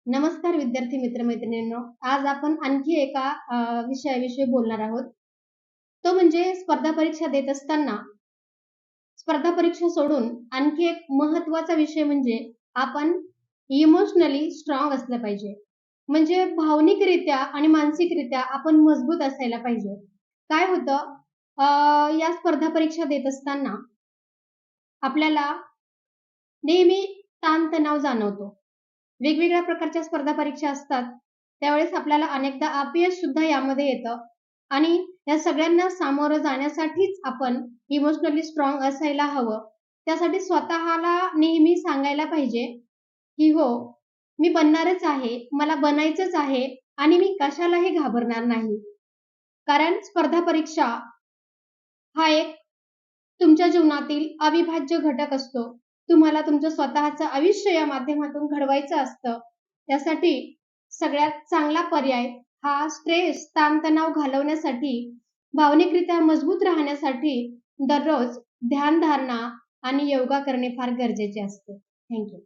नमस्कार विद्यार्थी मित्र-मैत्रिणींनो. आज आपण आणखी एका विषयाविषयी बोलणार आहोत. तो म्हणजे स्पर्धा परीक्षा देत असताना स्पर्धा परीक्षा सोडून आणखी एक महत्त्वाचा विषय म्हणजे आपण इमोशनली स्ट्राँग असलं पाहिजे. म्हणजे भावनिकरित्या आणि मानसिकरित्या आपण मजबूत असायला पाहिजे. काय होतं या स्पर्धा परीक्षा देत असताना आपल्याला नेहमी ताणतणाव जाणवतो. वेगवेगळ्या प्रकारच्या स्पर्धा परीक्षा असतात. त्यावेळेस आपल्याला अनेकदा अपयश सुद्धा यामध्ये येतं आणि या सगळ्यांना सामोरं जाण्यासाठीच आपण इमोशनली स्ट्राँग असायला हवं. त्यासाठी स्वतःला नेहमी सांगायला पाहिजे, की "हो, मी बनणारच आहे, मला बनायचंच आहे आणि मी कशालाही घाबरणार नाही." कारण स्पर्धा परीक्षा हा एक तुमच्या जीवनातील अविभाज्य घटक असतो. तुम्हाला तुमचं स्वतःचं आयुष्य या माध्यमातून घडवायचं असतं. त्यासाठी सगळ्यात चांगला पर्याय हा स्ट्रेस, ताणतणाव घालवण्यासाठी, भावनिकरित्या मजबूत राहण्यासाठी दररोज ध्यानधारणा आणि योगा करणे फार गरजेचे असते. Thank you.